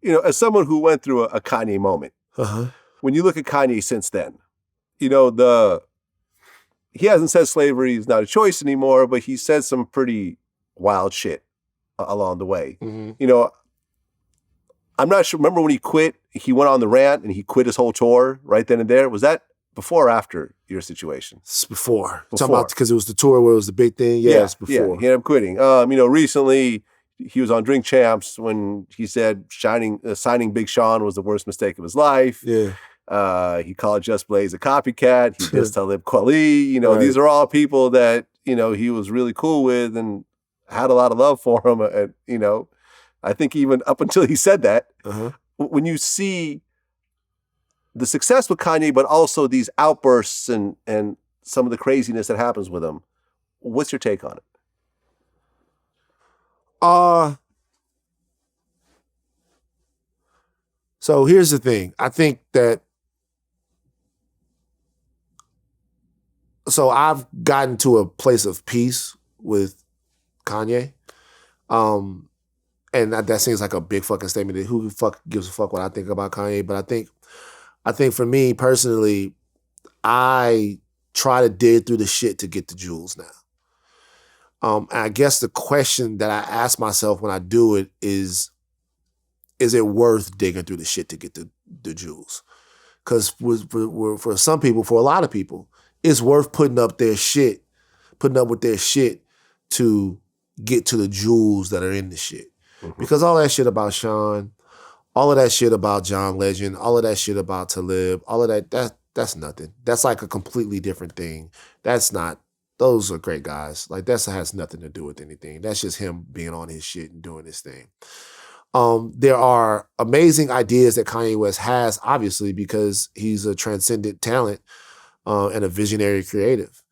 as someone who went through a Kanye moment, when you look at Kanye since then, he hasn't said slavery is not a choice anymore, but he said some pretty wild shit along the way. I'm not sure. Remember when he quit? He went on the rant and he quit his whole tour right then and there. Was that before or after your situation? It's before. Talking about because it was the tour where it was the big thing. Yeah, it's before. Yeah, he ended up quitting. Recently he was on Drink Champs when he said signing Big Sean was the worst mistake of his life. Yeah. He called Just Blaze a copycat. He dissed Talib Kweli. Right. These are all people that, he was really cool with and had a lot of love for him. And, I think even up until he said that, when you see the success with Kanye, but also these outbursts and some of the craziness that happens with him, what's your take on it? So here's the thing. I think that I've gotten to a place of peace with Kanye. And that seems like a big fucking statement. Who the fuck gives a fuck what I think about Kanye? But I think for me personally, I try to dig through the shit to get the jewels now. And I guess the question that I ask myself when I do it is it worth digging through the shit to get the jewels? Because for some people, for a lot of people, it's worth putting up with their shit to get to the jewels that are in the shit. Because all that shit about Sean, all of that shit about John Legend, all of that shit about Talib, all of that's nothing. That's like a completely different thing. Those are great guys. Like that has nothing to do with anything. That's just him being on his shit and doing his thing. There are amazing ideas that Kanye West has, obviously, because he's a transcendent talent and a visionary creative.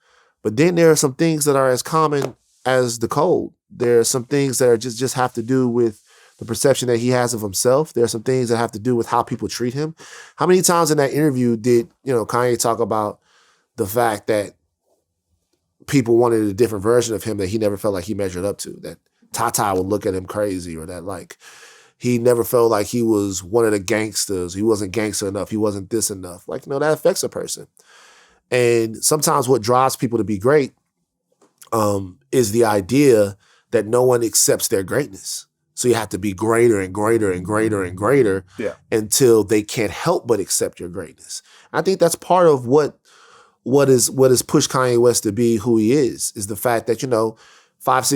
But then there are some things that are as common as the cold. There are some things that are just have to do with the perception that he has of himself. There are some things that have to do with how people treat him. How many times in that interview did Kanye talk about the fact that people wanted a different version of him that he never felt like he measured up to, that Tata would look at him crazy, or that like he never felt like he was one of the gangsters. He wasn't gangster enough. He wasn't this enough. Like, no, that affects a person. And sometimes what drives people to be great is the idea that no one accepts their greatness. So you have to be greater and greater and greater and greater until they can't help but accept your greatness. I think that's part of what has pushed Kanye West to be who he is the fact that, 6 or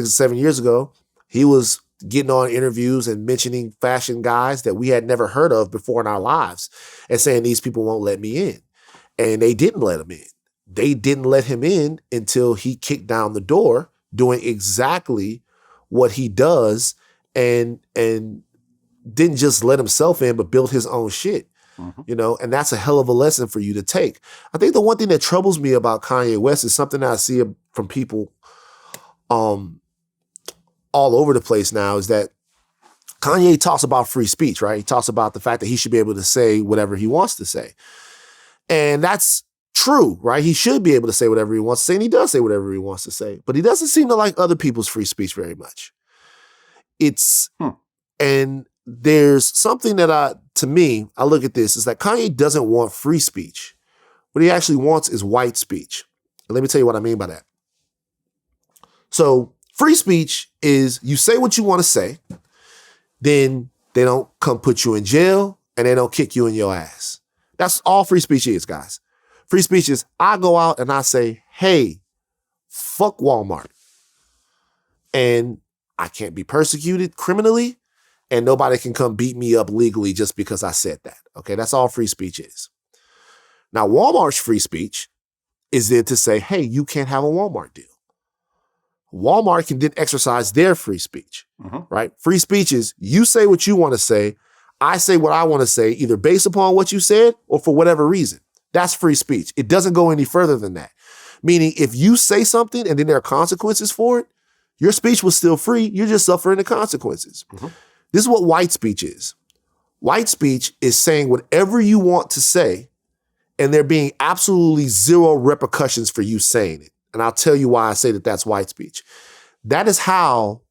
7 years ago, he was getting on interviews and mentioning fashion guys that we had never heard of before in our lives and saying these people won't let me in. And they didn't let him in. They didn't let him in until he kicked down the door doing exactly what he does and didn't just let himself in, but built his own shit. And that's a hell of a lesson for you to take. I think the one thing that troubles me about Kanye West is something that I see from people all over the place now, is that Kanye talks about free speech, right? He talks about the fact that he should be able to say whatever he wants to say. And that's true, right? He should be able to say whatever he wants to say, and he does say whatever he wants to say. But he doesn't seem to like other people's free speech very much. And there's something that I look at this, is that Kanye doesn't want free speech. What he actually wants is white speech. And let me tell you what I mean by that. So free speech is you say what you want to say, then they don't come put you in jail and they don't kick you in your ass. That's all free speech is, guys. Free speech is I go out and I say, hey, fuck Walmart. And I can't be persecuted criminally, and nobody can come beat me up legally just because I said that. Okay, that's all free speech is. Now, Walmart's free speech is then to say, hey, you can't have a Walmart deal. Walmart can then exercise their free speech, right? Free speech is you say what you want to say, I say what I want to say, either based upon what you said or for whatever reason. That's free speech. It doesn't go any further than that. Meaning if you say something and then there are consequences for it, your speech was still free. You're just suffering the consequences. This is what white speech is. White speech is saying whatever you want to say and there being absolutely zero repercussions for you saying it. And I'll tell you why I say that that's white speech. That is how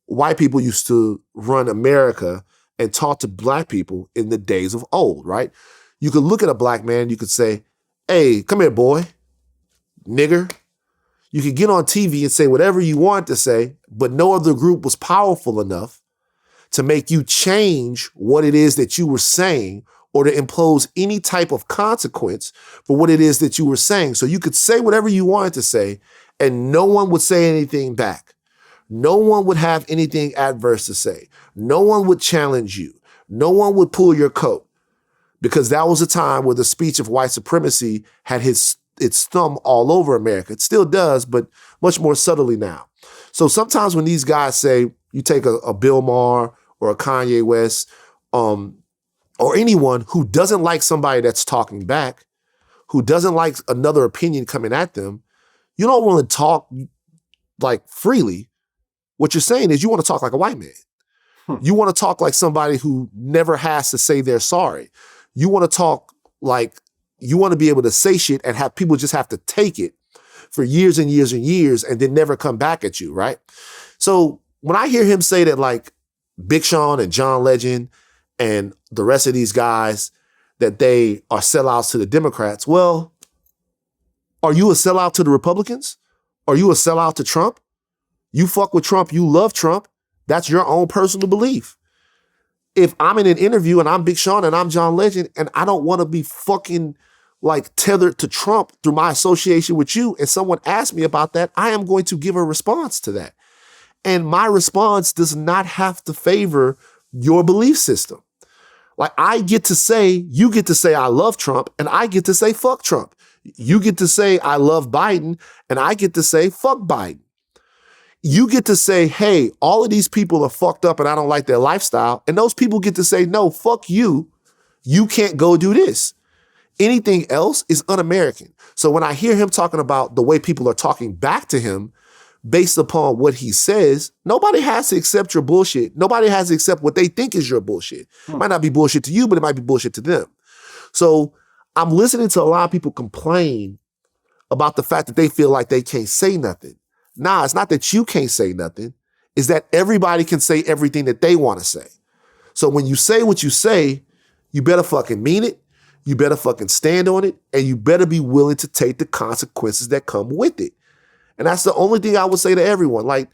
white people used to run America and taught to black people in the days of old, right? You could look at a black man, you could say, hey, come here, boy, nigger. You could get on TV and say whatever you want to say, but no other group was powerful enough to make you change what it is that you were saying or to impose any type of consequence for what it is that you were saying. So you could say whatever you wanted to say and no one would say anything back. No one would have anything adverse to say. No one would challenge you. No one would pull your coat, because that was a time where the speech of white supremacy had its thumb all over America. It still does, but much more subtly now. So sometimes when these guys say, you take a Bill Maher or a Kanye West, or anyone who doesn't like somebody that's talking back, who doesn't like another opinion coming at them, you don't want to talk like freely. What you're saying is you want to talk like a white man. You want to talk like somebody who never has to say they're sorry. You want to talk like you want to be able to say shit and have people just have to take it for years and years and years and then never come back at you, right? So when I hear him say that, like Big Sean and John Legend and the rest of these guys, that they are sellouts to the Democrats, well, are you a sellout to the Republicans? Are you a sellout to Trump? You fuck with Trump, you love Trump. That's your own personal belief. If I'm in an interview and I'm Big Sean and I'm John Legend and I don't want to be fucking like tethered to Trump through my association with you, and someone asks me about that, I am going to give a response to that. And my response does not have to favor your belief system. Like I get to say, you get to say I love Trump, and I get to say fuck Trump. You get to say I love Biden, and I get to say fuck Biden. You get to say, hey, all of these people are fucked up and I don't like their lifestyle. And those people get to say, no, fuck you. You can't go do this. Anything else is un-American. So when I hear him talking about the way people are talking back to him based upon what he says, nobody has to accept your bullshit. Nobody has to accept what they think is your bullshit. It might not be bullshit to you, but it might be bullshit to them. So I'm listening to a lot of people complain about the fact that they feel like they can't say nothing. Nah, it's not that you can't say nothing. It's that everybody can say everything that they want to say. So when you say what you say, you better fucking mean it. You better fucking stand on it. And you better be willing to take the consequences that come with it. And that's the only thing I would say to everyone. Like,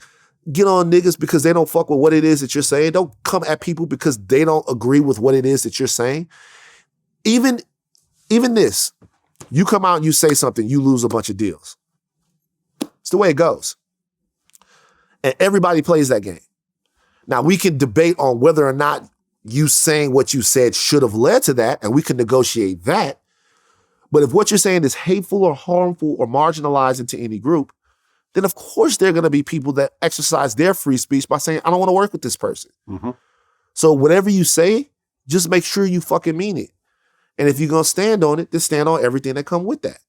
get on niggas because they don't fuck with what it is that you're saying. Don't come at people because they don't agree with what it is that you're saying. Even this, you come out and you say something, you lose a bunch of deals. It's the way it goes. And everybody plays that game. Now, we can debate on whether or not you saying what you said should have led to that, and we can negotiate that. But if what you're saying is hateful or harmful or marginalizing to any group, then of course there are going to be people that exercise their free speech by saying, I don't want to work with this person. Mm-hmm. So whatever you say, just make sure you fucking mean it. And if you're going to stand on it, then stand on everything that come with that.